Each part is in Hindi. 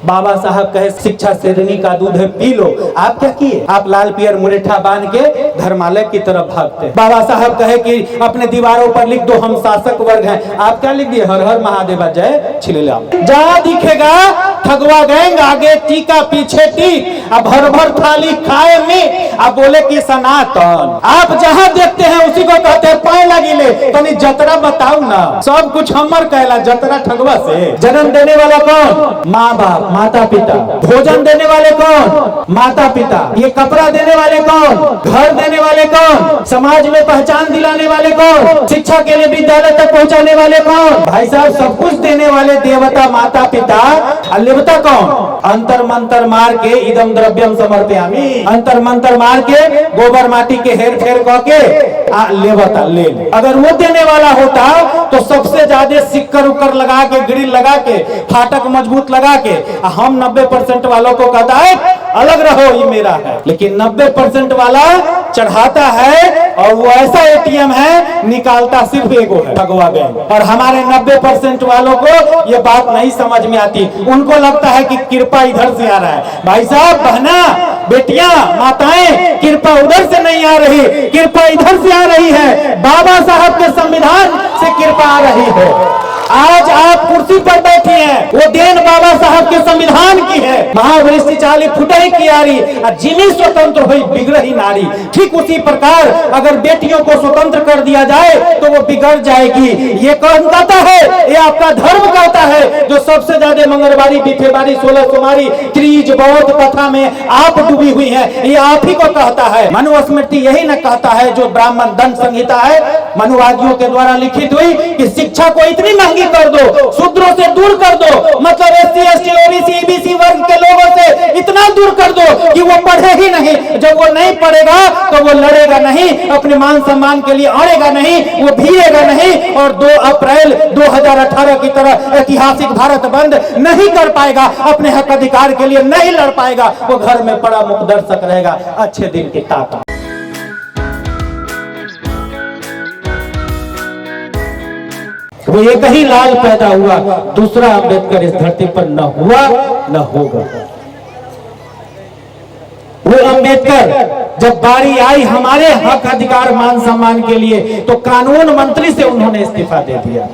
बाबा साहब कहे शिक्षा शेरनी का दूध है, पी लो। आप क्या किए? आप लाल पियर मुरेठा बांध के धर्मालय की तरफ भागते। बाबा साहब कहे कि अपने दीवारों पर लिख दो हम शासक वर्ग हैं। आप क्या लिख दिए? हर हर महादेवा जय छिलेला। जहाँ दिखेगा ठगवा गैंग, आगे टीका पीछे टीक, अब भर भर थाली खाए में, अब बोले कि सनातन। आप जहाँ देखते हैं उसी को कहते हैं पाए लगिले। तो जतरा बताओ ना, सब कुछ हमर कहला, जतरा ठगवा से। जन्म देने वाला कौन? माँ बाप, माता पिता। भोजन देने वाले कौन? माता पिता। ये कपड़ा देने वाले कौन? घर देने वाले कौन? समाज में पहचान दिलाने वाले कौन? शिक्षा के लिए विद्यालय तक पहुंचाने वाले कौन? भाई साहब सब कुछ देने वाले देवता माता पिता। देवता कौन? अंतर मंतर मार के इदम द्रव्यम समर्पयामि। अंतर मंतर मार के गोबर माटी के हेर फेर करके लेवता ले। अगर वो देने वाला होता तो सबसे ज्यादा सिक्कर उक्कर लगा के, ग्रिल लगा के, फाटक मजबूत लगा के, हम 90% वालों को कहता है अलग रहो ये मेरा है। लेकिन 90% वाला चढ़ाता है और वो ऐसा एटीएम है निकालता सिर्फ एगो है, ठगवा गए। और हमारे 90% वालों को ये बात नहीं समझ में आती। उनको लगता है कि कृपा इधर से आ रहा है। भाई साहब, बहना, बेटियां, माताएं, कृपा उधर से नहीं आ रही, कृपा इधर से आ रही है। बाबा साहब के संविधान से कृपा आ रही है। आज आप कुर्सी पर बैठी हैं, वो देन बाबा साहब के संविधान की है। महावृष्टि चाली फुटे की यारी, जिमी स्वतंत्र हुई बिगड़ी नारी। ठीक उसी प्रकार अगर बेटियों को स्वतंत्र कर दिया जाए तो वो बिगड़ जाएगी। ये कौन कहता है? ये आपका धर्म कहता है, जो सबसे ज्यादा मंगलवारी, बीफेवारी, 16 सोमवारी, त्रीज, बौद्ध कथा में आप डूबी हुई है। ये आप ही को कहता है। मनुस्मृति यही न कहता है, जो ब्राह्मण दंड संहिता है मनुवादियों के द्वारा लिखित हुई, कि शिक्षा को इतनी महंगी कर दो, शूद्रों से दूर कर दो, मतलब SC, ST, OBC, EBC वर्ग के लोगों से इतना दूर कर दो कि वो पढ़े ही नहीं। जब वो नहीं पढ़ेगा तो वो लड़ेगा नहीं, अपने मान सम्मान के लिए अड़ेगा नहीं, वो भीड़ेगा नहीं, और 2 अप्रैल 2018 की तरह ऐतिहासिक भारत बंद नहीं कर पाएगा, अपने हक अधिकार के लिए नहीं लड़ पाएगा। वो घर में बड़ा मुख दर्शक रहेगा, अच्छे दिन की ताकत। वो एक ही लाल पैदा हुआ, दूसरा अंबेडकर इस धरती पर न हुआ न होगा। वो अंबेडकर जब बारी आई हमारे हक अधिकार मान सम्मान के लिए, तो कानून मंत्री से उन्होंने इस्तीफा दे दिया।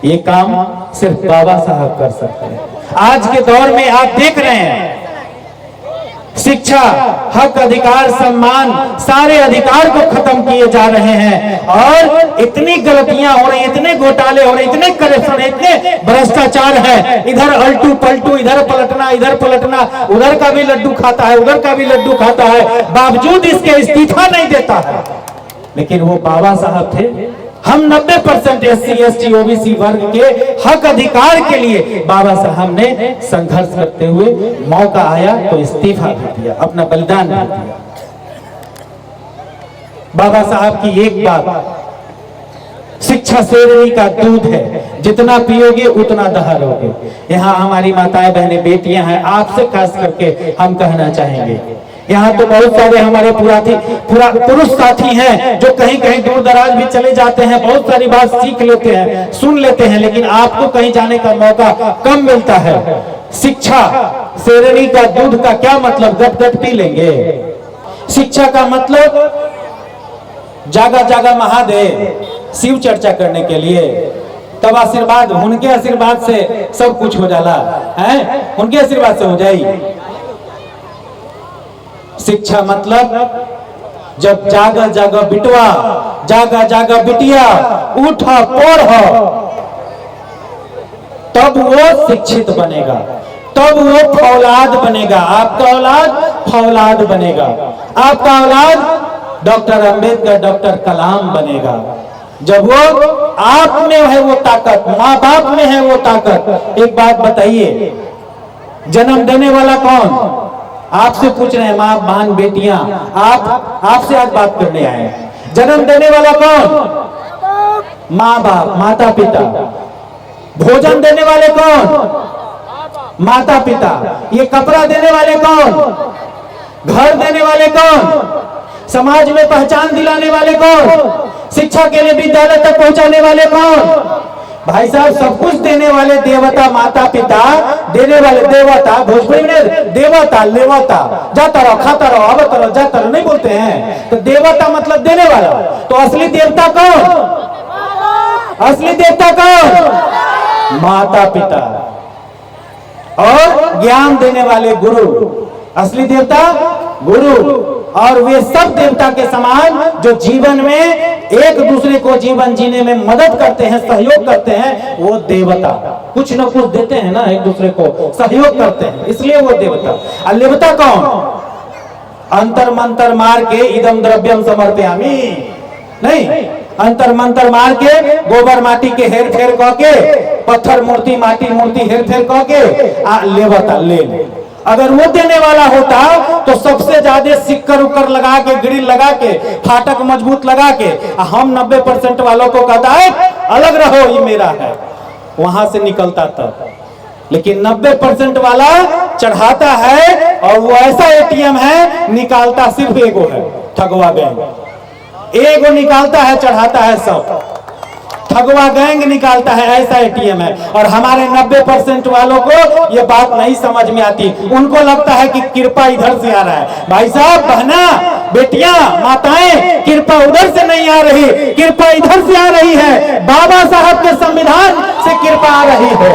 ये काम सिर्फ बाबा साहब कर सकते हैं। आज के दौर में आप देख रहे हैं, शिक्षा, हक अधिकार, सम्मान, सारे अधिकार को खत्म किए जा रहे हैं। और इतनी गलतियां हो रही, इतने घोटाले हो रहे, इतने करप्शन, इतने भ्रष्टाचार है। इधर अल्टू पलटू, इधर पलटना, इधर पलटना, उधर का भी लड्डू खाता है, उधर का भी लड्डू खाता है, बावजूद इसके इस्तीफा नहीं देता है। लेकिन वो बाबा साहब थे। हम 90% SC, ST, OBC वर्ग के हक अधिकार के लिए बाबा साहब ने संघर्ष करते हुए मौका आया तो इस्तीफा भी दिया, अपना बलिदान भी दिया। बाबा साहब की एक बात, शिक्षा शेरनी का दूध है, जितना पियोगे उतना दहाड़ोगे। यहाँ हमारी माताएं बहनें बेटियां हैं, आपसे खास करके हम कहना चाहेंगे, यहाँ तो बहुत सारे हमारे पुरुष साथी हैं जो कहीं कहीं दूर दराज भी चले जाते हैं, बहुत सारी बात सीख लेते हैं, सुन लेते हैं, लेकिन आपको कहीं जाने का मौका कम मिलता है। शिक्षा शेरनी का दूध का क्या मतलब? गट गट पी लेंगे। शिक्षा का मतलब जागा जागा महादेव, शिव चर्चा करने के लिए, तब आशीर्वाद, उनके आशीर्वाद से सब कुछ हो जाला है, उनके आशीर्वाद से हो जाए। शिक्षा मतलब जब जागा जागा बिटवा, जागा जागा बिटिया, उठा पढ़, तब वो शिक्षित बनेगा, तब वो फौलाद बनेगा। आपका औलाद फौलाद बनेगा, आपका औलाद डॉक्टर अंबेडकर, डॉक्टर कलाम बनेगा। जब वो आप में है वो ताकत, माँ बाप में है वो ताकत। एक बात बताइए, जन्म देने वाला कौन? आपसे पूछ रहे हैं, माँ बहन बेटियां, आपसे आज बात करने आए। जन्म देने वाला कौन? माँ बाप, माता पिता। भोजन देने वाले कौन? माता पिता। ये कपड़ा देने वाले कौन? घर देने वाले कौन? समाज में पहचान दिलाने वाले कौन? शिक्षा के लिए विद्यालय तक पहुंचाने वाले कौन? भाई साहब सब कुछ देने वाले देवता, माता पिता देने वाले देवता, भोजपुरी में देवता लेवता, जाता रहो खाता रहो आवता रहो जाता रहो नहीं बोलते हैं। तो देवता मतलब देने वाला। तो असली देवता कौन? असली देवता कौन? माता पिता और ज्ञान देने वाले गुरु। असली देवता गुरु। और वे सब देवता के समान जो जीवन में एक दूसरे को जीवन जीने में मदद करते हैं, सहयोग करते हैं, वो देवता। कुछ न कुछ देते हैं ना, एक दूसरे को सहयोग करते हैं, इसलिए वो देवता। और देवता कौन? अंतर मंतर मार के इदम द्रव्यम समर्पयामि नहीं, अंतर मंतर मार के गोबर माटी के हेर फेर कह के, पत्थर मूर्ति माटी मूर्ति हेर फेर कह के लेवता ले। अगर वो देने वाला होता तो सबसे ज्यादा सिक्कर उक्कर लगा के, ग्रिल लगा के, फाटक मजबूत लगा के हम 90% वालों को कहता है अलग रहो ये मेरा है, वहां से निकलता तब। लेकिन 90% वाला चढ़ाता है और वो ऐसा एटीएम है निकालता सिर्फ एगो है, ठगवा गैंग। एगो निकालता है चढ़ाता है सब, ठगवा गैंग निकालता है, ऐसा एटीएम है। और हमारे 90% वालों को ये बात नहीं समझ में आती। उनको लगता है कि कृपा इधर से आ रहा है। भाई साहब, बहना, बेटियां, माताएं, कृपा उधर से नहीं आ रही, कृपा इधर से आ रही है। बाबा साहब के संविधान से कृपा आ रही है।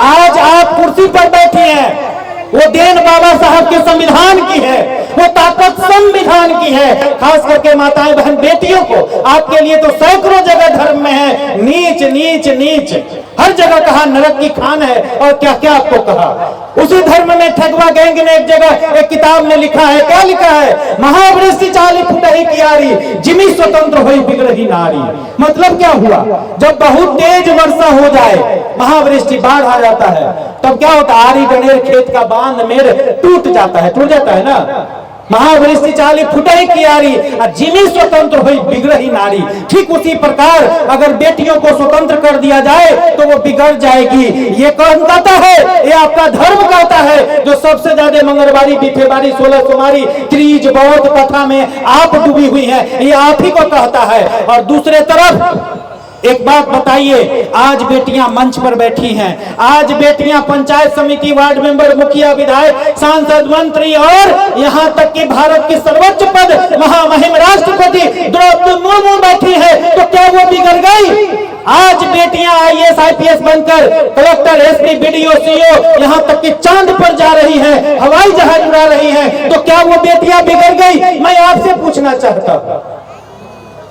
आज आप कुर्सी पर बैठी हैं, वो देन बाबा साहब के संविधान की है, वो ताकत संविधान की है। खास करके माताएं बहन बेटियों को, आपके लिए तो सैकड़ों जगह धर्म में है नीच नीच नीच, हर जगह कहा नरक की खान है और क्या क्या आपको कहा। उसी धर्म में ठगवा गैंग ने एक जगह एक किताब में लिखा है, क्या लिखा है? महावृष्टि चाली फुटही कियारी, जिमी स्वतंत्र हुई बिगड़ही नारी। मतलब क्या हुआ? जब बहुत तेज वर्षा हो जाए, महावृष्टि बाढ़ आ जाता है, तब क्या होता है? आरी गणेर खेत का बांध मेरे टूट जाता है ना। महावृष्टि चाली फुटही कियारी, जिमी स्वतंत्र हुई बिगड़ही नारी। ठीक उसी प्रकार अगर बेटियों को स्वतंत्र कर दिया जाए तो वो बिगड़ जाएगी। ये कौन कहता है? ये आपका धर्म कहता है, जो सबसे ज्यादा मंगलवारी, बीफेवारी, 16 सोमवारी, त्रीज, बौद्ध कथा में आप डूबी हुई है, ये आप ही को कहता है। और दूसरे तरफ एक बात बताइए, आज बेटियां मंच पर बैठी हैं, आज बेटियां पंचायत समिति, वार्ड मेंबर, मुखिया, विधायक, सांसद, मंत्री और यहाँ तक कि भारत की सर्वोच्च पद महामहिम राष्ट्रपति द्रौपदी मुर्मू बैठी है, तो क्या वो बिगड़ गई? आज बेटियां IAS IPS बनकर कलेक्टर, SP, BDO, CO, यहाँ तक कि चांद पर जा रही है, हवाई जहाज उड़ा रही है, तो क्या वो बेटियां बिगड़ गई? मैं आपसे पूछना चाहता हूँ।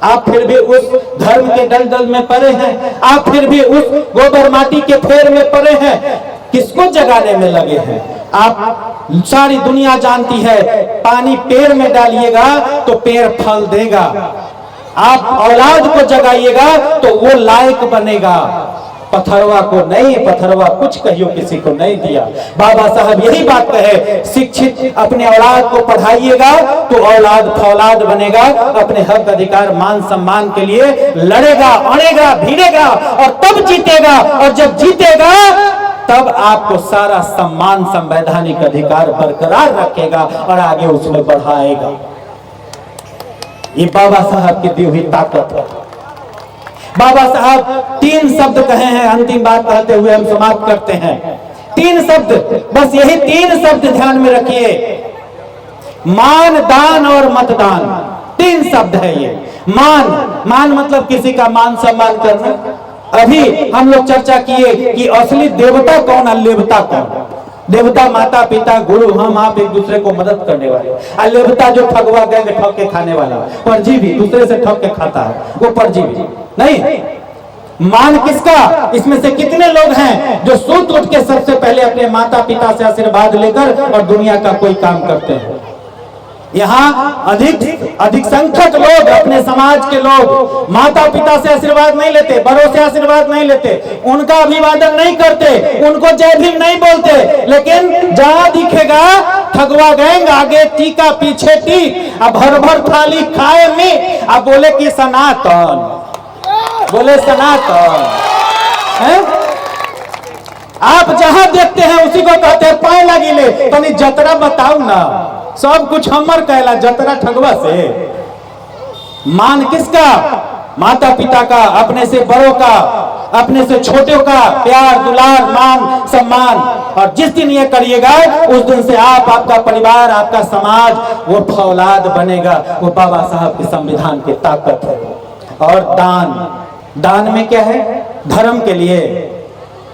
आप फिर भी उस धर्म के दलदल में पड़े हैं, आप फिर भी उस गोबर माटी के फेर में पड़े हैं, किसको जगाने में लगे हैं? आप सारी दुनिया जानती है, पानी पेड़ में डालिएगा तो पेड़ फल देगा, आप औलाद को जगाइएगा तो वो लायक बनेगा। पथरवा को नहीं, पथरवा कुछ कहियो किसी को नहीं दिया। बाबा साहब यही बात कहे, शिक्षित अपने औलाद को पढ़ाइएगा तो औलाद फौलाद बनेगा, अपने हक अधिकार मान सम्मान के लिए लड़ेगा, अड़ेगा, भिड़ेगा और तब जीतेगा। और जब जीतेगा तब आपको सारा सम्मान, संवैधानिक अधिकार बरकरार रखेगा और आगे उसमें बढ़ाएगा। ये बाबा साहब की दी हुई ताकत है। बाबा साहब 3 शब्द कहे हैं, अंतिम बात कहते हुए हम समाप्त करते हैं। 3 शब्द, बस यही 3 शब्द ध्यान में रखिए, मान, दान और मतदान। 3 शब्द है ये। मान मतलब किसी का मान सम्मान करना। अभी हम लोग चर्चा किए कि असली देवता कौन है, लेवता कौन? देवता माता पिता गुरु, हम आप एक दूसरे को मदद करने वाले। और लेवता जो ठगवा गैंग ठग के खाने वाला, परजीवी, दूसरे से ठग के खाता है, वो परजीवी नहीं। मान किसका? इसमें से कितने लोग हैं जो सुत उठ के सबसे पहले अपने माता पिता से आशीर्वाद लेकर और दुनिया का कोई काम करते हैं? यहाँ अधिक संख्यक लोग, अपने समाज के लोग माता पिता से आशीर्वाद नहीं लेते, बड़ों से आशीर्वाद नहीं लेते, उनका अभिवादन नहीं करते, उनको जय भीम नहीं बोलते। लेकिन जहां दिखेगा ठगवा गैंग, आगे टीका पीछे टीक, अब भर भर थाली खाए में, अब बोले कि सनातन, बोले सनातन है। आप जहां देखते हैं उसी को कहते हैं पाए लगिले। तनी जतरा बताऊ ना, सब कुछ हमर कहला, जतरा ठगवा से। मान किसका? माता पिता का, अपने से बड़ों का, अपने से छोटों का प्यार, दुलार, मान, सम्मान। और जिस दिन ये करिएगा उस दिन से आप, आपका परिवार, आपका समाज वो फौलाद बनेगा। वो बाबा साहब के संविधान की ताकत है। और दान में क्या है? धर्म के लिए,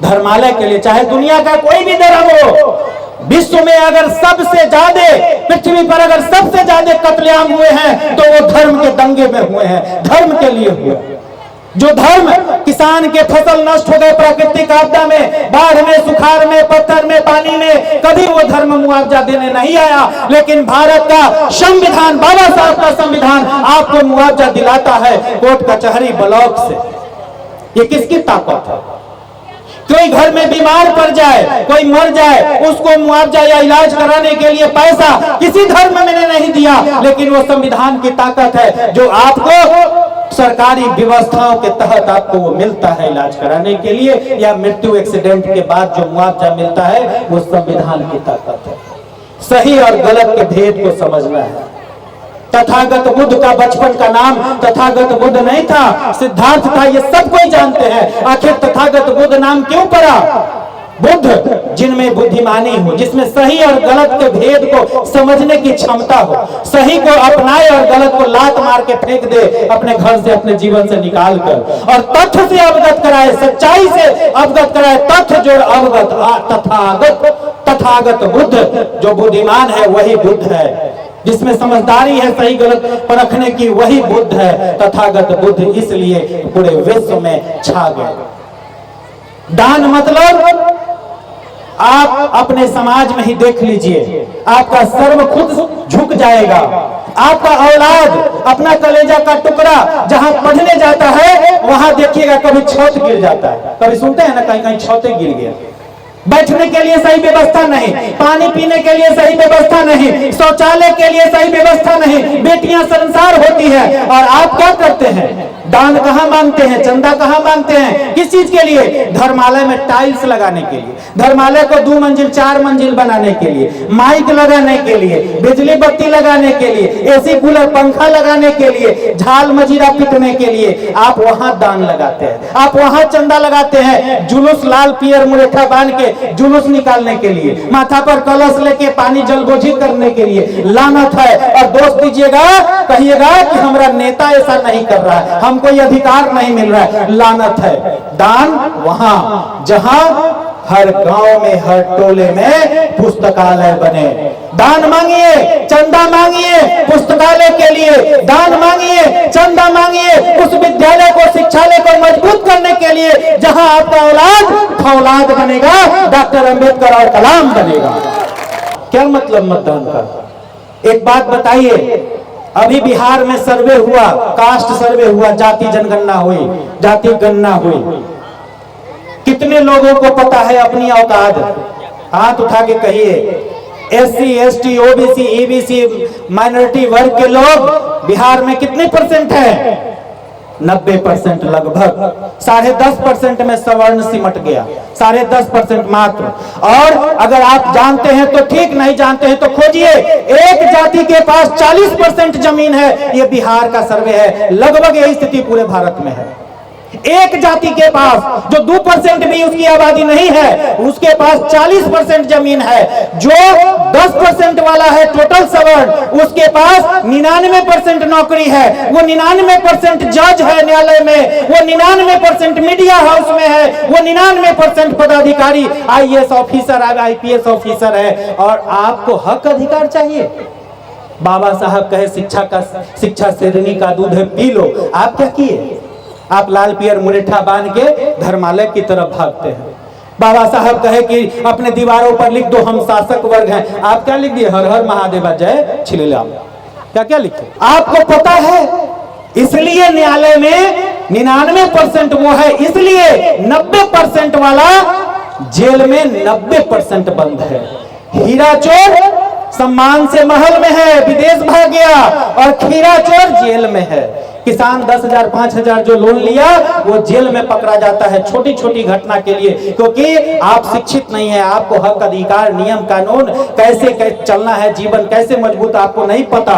धर्मालय के लिए, चाहे दुनिया का कोई भी धर्म हो, विश्व में अगर सबसे ज्यादा, पृथ्वी पर अगर सबसे ज्यादा कत्लेआम हुए हैं तो वो धर्म के दंगे में हुए हैं, धर्म के लिए हुए। जो धर्म, किसान के फसल नष्ट हो गए प्राकृतिक आपदा में, बाढ़ में, सुखाड़ में, पत्थर में, पानी में, कभी वो धर्म मुआवजा देने नहीं आया। लेकिन भारत का संविधान, बाबा साहब का संविधान आपको मुआवजा दिलाता है कोर्ट कचहरी ब्लॉक से। ये किसकी ताकत है? कोई घर में बीमार पड़ जाए, कोई मर जाए, उसको मुआवजा या इलाज कराने के लिए पैसा किसी धर्म में नहीं दिया, लेकिन वो संविधान की ताकत है जो आपको सरकारी व्यवस्थाओं के तहत आपको वो मिलता है इलाज कराने के लिए, या मृत्यु एक्सीडेंट के बाद जो मुआवजा मिलता है वो संविधान की ताकत है। सही और गलत के भेद को समझना है। तथागत बुद्ध का बचपन का नाम तथागत बुद्ध नहीं था, सिद्धार्थ था, ये सब कोई जानते हैं। आखिर तथागत बुद्ध नाम क्यों पड़ा? बुद्ध जिनमें बुद्धिमानी हो, जिसमें सही और गलत के भेद को समझने की क्षमता हो, सही को अपनाए और गलत को लात मार के फेंक दे अपने घर से, अपने जीवन से निकाल कर, और तथ्य से अवगत कराए, सच्चाई से अवगत कराए, तथ्य जो अवगत, तथागत बुद्ध, जो बुद्धिमान है वही बुद्ध है, जिसमें समझदारी है सही गलत परखने की, वही बुद्ध है। तथागत बुद्ध इसलिए पूरे विश्व में छा गए। दान मतलब आप अपने समाज में ही देख लीजिए, आपका सर्व खुद झुक जाएगा। आपका औलाद, अपना कलेजा का टुकड़ा जहां पढ़ने जाता है वहां देखिएगा कभी छत गिर जाता है। कभी सुनते हैं ना कहीं कहीं छतें गिर गया, बैठने के लिए सही व्यवस्था नहीं, पानी पीने के लिए सही व्यवस्था नहीं, शौचालय के लिए सही व्यवस्था नहीं, बेटियां संसार होती है। और आप क्या करते हैं? दान कहां मांगते हैं, चंदा कहां मांगते हैं? किस चीज के लिए? धर्मालय में टाइल्स लगाने के लिए, धर्मालय को 2 मंजिल 4 मंजिल बनाने के लिए, माइक लगाने के लिए, बिजली बत्ती लगाने के लिए, एसी कूलर पंखा लगाने के लिए, झाल मजीरा पीटने के लिए आप वहां दान लगाते हैं, आप वहां चंदा लगाते हैं। जुलूस लाल पियर मुरेठा बांध के जुलूस निकालने के लिए, माथा पर कलश लेके पानी जलबोझी करने के लिए, लानत है। और दोस्त दीजिएगा, कहिएगा कि हमारा नेता ऐसा नहीं कर रहा है, हमको ये अधिकार नहीं मिल रहा है, लानत है। दान वहां जहां हर गांव में, हर टोले में पुस्तकालय बने। दान मांगिए, चंदा मांगिए पुस्तकालय के लिए, दान मांगिए, चंदा मांगिए उस विद्यालय को, शिक्षालय को मजबूत करने के लिए जहां आपका औलाद बनेगा, डॉक्टर अंबेडकर और कलाम बनेगा। क्या मतलब मतदान का? एक बात बताइए, अभी बिहार में सर्वे हुआ, कास्ट सर्वे हुआ, जाति जनगणना हुई, जाति गणना हुई। कितने लोगों को पता है अपनी औकात? हाथ उठा के कहिए। SC, ST, OBC, EBC, minority वर्ग के लोग बिहार में कितने परसेंट है? 90% लगभग। 10.5% में सवर्ण सिमट गया, 10.5% मात्र। और अगर आप जानते हैं तो ठीक, नहीं जानते हैं तो खोजिए। एक जाति के पास 40% जमीन है, ये बिहार का सर्वे है। लगभग यही स्थिति पूरे भारत में है। एक जाति के पास जो 2% भी उसकी आबादी नहीं है, उसके पास 40% जमीन है। जो 10% वाला है टोटल सवर्ण, उसके पास 99% नौकरी है, वो 99% जज है न्यायालय में, वो 99% मीडिया हाउस में है, वो 99% पदाधिकारी IAS ऑफिसर, IPS ऑफिसर है। और आपको हक अधिकार चाहिए। बाबा साहब कहे शिक्षा शेरनी का दूध है, पी लो। आप क्या किए? आप लाल पियर मुरेठा बांध के धर्मालय की तरफ भागते हैं। बाबा साहब कहे कि अपने दीवारों पर लिख दो हम शासक वर्ग हैं। आप क्या लिख दिए? हर हर महादेवा जय छिलेलाम। क्या लिखे? आपको पता है, इसलिए न्यायालय में 99% वो है, इसलिए 90% वाला जेल में 90% बंद है। हीरा चोर सम्मान से महल में है, विदेश भाग गया, और खीरा चोर जेल में है। किसान 10,000 5,000 जो लोन लिया वो जेल में पकड़ा जाता है छोटी छोटी घटना के लिए, क्योंकि आप शिक्षित नहीं है। आपको हक अधिकार, नियम कानून, कैसे चलना है, जीवन कैसे मजबूत आपको नहीं पता।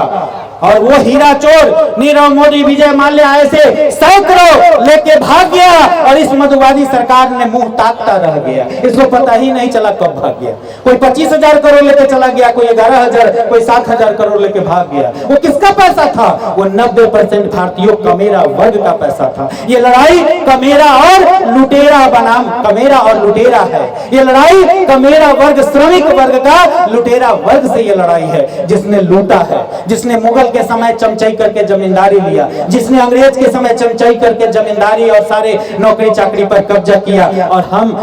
और वो हीरा चोर नीरव मोदी, विजय माल्या ऐसे सैकड़ों लेके भाग गया और इस मधुवादी सरकार ने मुंह ताकता रह गया। इसको पता ही नहीं चला कब भाग गया। कोई 25,000 करोड़ लेके चला गया, कोई 11,000, कोई 7,000 करोड़ लेके भाग गया। वो किसका पैसा था? वो 90% भारतीयों कमेरा वर्ग का पैसा था। ये लड़ाई कमेरा और लुटेरा बनाम कमेरा और लुटेरा है। ये लड़ाई कमेरा वर्ग, श्रमिक वर्ग का लुटेरा वर्ग से ये लड़ाई है, जिसने लूटा है, जिसने मुगल के समय चमचाई करके जमींदारी लिया, जिसने अंग्रेज के समय चमचाई करके जमींदारी और सारे नौकरी चाकरी पर कब्जा किया, और हम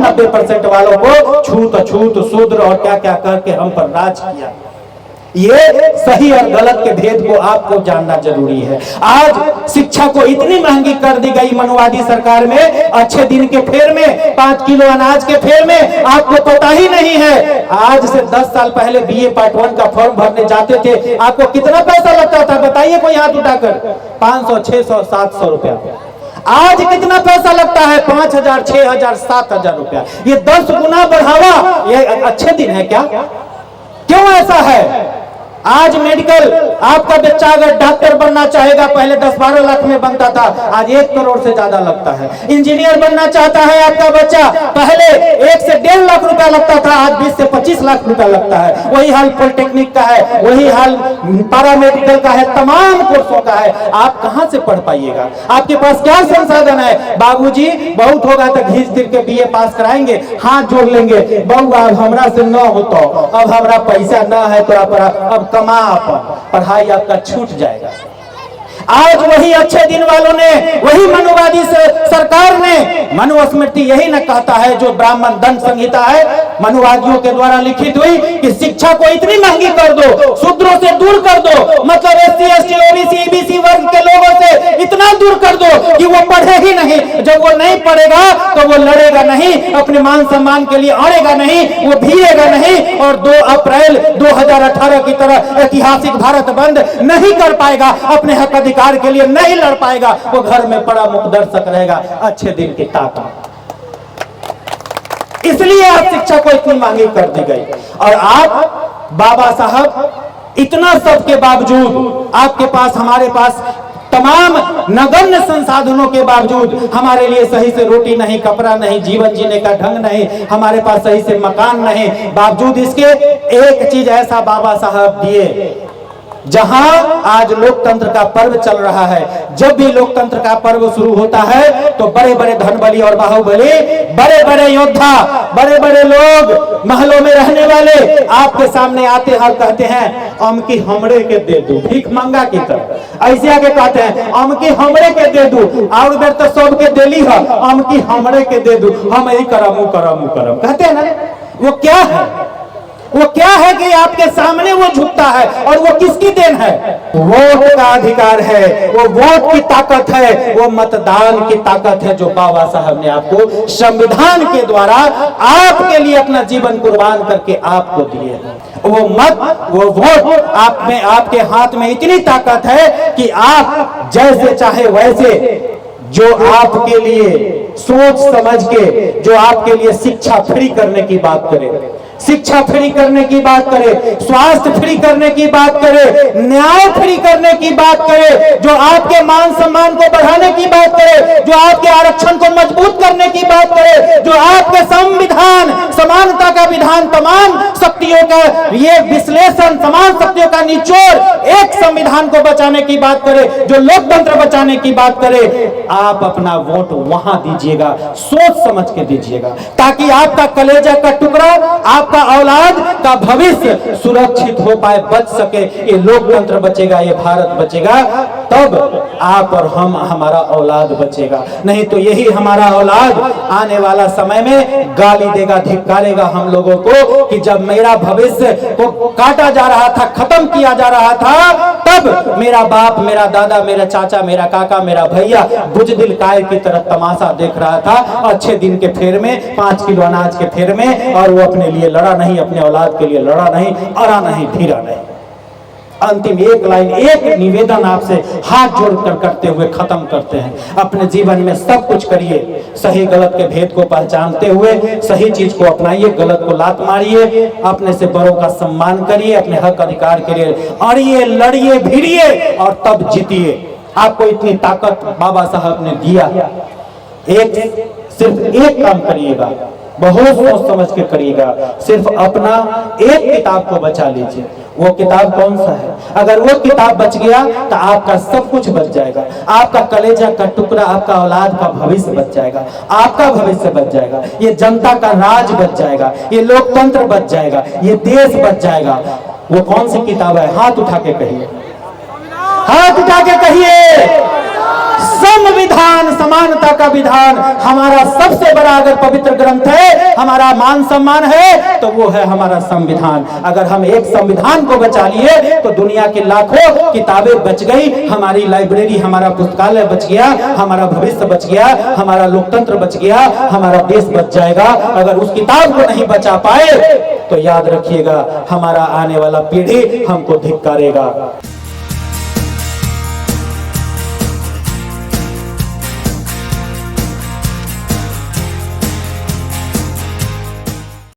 90% वालों को छूत छूत शूद्र और क्या क्या करके हम पर राज किया। ये सही और गलत के भेद को आपको जानना जरूरी है। आज शिक्षा को इतनी महंगी कर दी गई मनुवादी सरकार में, अच्छे दिन के फेर में 5 किलो अनाज के फेर में, आपको पता ही नहीं है। आज से 10 साल पहले BA पार्ट 1 का फॉर्म भरने जाते थे, आपको कितना पैसा लगता था? बताइए कोई हाथ उठाकर। 500, 600, 700 रुपया। आज कितना पैसा लगता है? 5,000, 6,000, 7,000 रुपया। ये 10 गुना बढ़ावा। ये अच्छे दिन है क्या? क्यों ऐसा है? आज मेडिकल, आपका बच्चा अगर डॉक्टर बनना चाहेगा, पहले 10-12 लाख में बनता था, आज 1 करोड़ से ज्यादा लगता है। इंजीनियर बनना चाहता है आपका बच्चा, पहले 1 से 1.5 लाख रुपया लगता था, आज 20 से 25 लाख रुपया लगता है। वही हाल पॉलिटेक्निक का है, वही हाल पैरामेडिकल का है, तमाम कोर्सों का है। आप कहां से पढ़ पाइएगा? आपके पास क्या संसाधन है? बाबूजी बहुत होगा तो घींच फिर के BA पास कराएंगे, हाथ जोड़ लेंगे, बहू अब हमरा से न होता, अब हमरा पैसा न है तो अब कमा, पढ़ाई आपका छूट जाएगा। आज वही अच्छे दिन वालों ने, वही मनुवादी सरकार ने, मनुस्मृति यही न कहता है जो ब्राह्मण दंड संहिता है मनुवादियों के द्वारा लिखित हुई, कि शिक्षा को इतनी महंगी कर दो, शूद्रों से दूर कर दो, मतलब SC, ST, OBC, EBC वर्ग के लोगों से इतना दूर कर दो कि वो पढ़े ही नहीं। जब वो नहीं पढ़ेगा तो वो लड़ेगा नहीं, अपने मान सम्मान के लिए अड़ेगा नहीं, वो भीड़ेगा नहीं, और 2 अप्रैल 2018 की तरह ऐतिहासिक भारत बंद नहीं कर पाएगा, अपने हक अधिकार के लिए नहीं लड़ पाएगा। वो घर में पड़ा मुख दर्शक रहेगा, अच्छे दिन की ताकत। इसलिए आज शिक्षा को इतनी महंगी कर दी गई। और आप बाबा साहब, इतना सब के बावजूद आपके पास, हमारे पास तमाम नगण्य संसाधनों के बावजूद हमारे लिए सही से रोटी नहीं, कपड़ा नहीं, जीवन जीने का ढंग नहीं, हमारे पास सही से मकान नहीं, बावजूद इसके एक चीज ऐसा बाबा साहब दिए। जहां आज लोकतंत्र का पर्व चल रहा है, जब भी लोकतंत्र का पर्व शुरू होता है तो बड़े बड़े धनबली और बाहुबली, बड़े बड़े योद्धा, बड़े बड़े लोग, महलों में रहने वाले आपके सामने आते हैं और कहते हैं अमकी हमरे के दे दू, भीख मंगा की तरह ऐसे आके कहते हैं अमकी हमरे के दे दू, और बेर तो सबके देली है, अमकी हमरे के दे दू, हम यही करम कहते हैं ना। वो क्या है? वो क्या है कि आपके सामने वो झुकता है, और वो किसकी देन है? वोट का अधिकार है, वो वोट की ताकत है, वो मतदान की ताकत है, जो बाबा साहब ने आपको संविधान के द्वारा आपके लिए अपना जीवन कुर्बान करके आपको दिए हैं। वो मत, वो वोट आप में, आपके हाथ में इतनी ताकत है कि आप जैसे चाहे वैसे, जो आपके लिए सोच समझ के, जो आपके लिए शिक्षा फ्री करने की बात करे, शिक्षा फ्री करने की बात करे, स्वास्थ्य फ्री करने की बात करे, न्याय फ्री करने की बात करे, जो आपके मान सम्मान को बढ़ाने की बात करे, जो आपके आरक्षण को मजबूत करने की बात करे, जो आपके संविधान, समानता का विधान, तमाम शक्तियों का ये विश्लेषण, समान शक्तियों का निचोड़ एक संविधान को बचाने की बात करे, जो लोकतंत्र बचाने की बात करे, आप अपना वोट वहां दीजिएगा, सोच समझ के दीजिएगा, ताकि आपका कलेजा का टुकड़ा, आपका औलाद का भविष्य सुरक्षित हो पाए, बच सके। ये लोकतंत्र बचेगा, ये भारत बचेगा, तब आप और हम, हमारा औलाद बचेगा। नहीं तो यही हमारा औलाद आने वाला समय में गाली देगा, धिक्कारेगा हम लोगों को कि जब मेरा भविष्य को काटा जा रहा था, खत्म किया जा रहा था, तब मेरा बाप, मेरा दादा, मेरा चाचा, मेरा काका, मेरा भैया बुजदिल कायर की तरह तमाशा देख रहा था, अच्छे दिन के फेर में, 5 किलो अनाज के फेर में, और वो अपने लिए लड़ा नहीं, अपने औलाद के लिए लड़ा नहीं, अड़ा नहीं, धीरा नहीं। अंतिम एक लाइन, एक निवेदन आपसे हाथ जोड़कर करते हुए खत्म करते हैं। अपने जीवन में सब कुछ करिए, सही गलत के भेद को पहचानते हुए सही चीज को अपनाइए, गलत को लात मारिए, अपने से बड़ों का सम्मान करिए, अपने हक अधिकार के लिए अड़िए, लड़िए, भिड़िए और तब जीतिए। आपको इतनी ताकत बाबा साहब ने दिया। सिर्फ एक काम करिएगा, बहुत सोच समझ के करिएगा, सिर्फ अपना एक किताब को बचा लीजिए। वो किताब कौन सा है? अगर वो किताब बच गया तो आपका सब कुछ बच जाएगा, आपका कलेजा का टुकड़ा, आपका औलाद का भविष्य बच जाएगा, आपका भविष्य बच जाएगा, ये जनता का राज बच जाएगा, ये लोकतंत्र बच जाएगा, ये देश बच जाएगा। वो कौन सी किताब है? हाथ उठा के कहिए, हाथ उठा के कहिए। संविधान, समानता का विधान हमारा सबसे बड़ा अगर पवित्र ग्रंथ है, हमारा मान सम्मान है, तो वो है हमारा संविधान। अगर हम एक संविधान को बचा लिए तो दुनिया की लाखों किताबें बच गई, हमारी लाइब्रेरी, हमारा पुस्तकालय बच गया, हमारा भविष्य बच गया, हमारा लोकतंत्र बच गया, हमारा देश बच जाएगा। अगर उस किताब को नहीं बचा पाए तो याद रखिएगा, हमारा आने वाला पीढ़ी हमको धिक्कारेगा।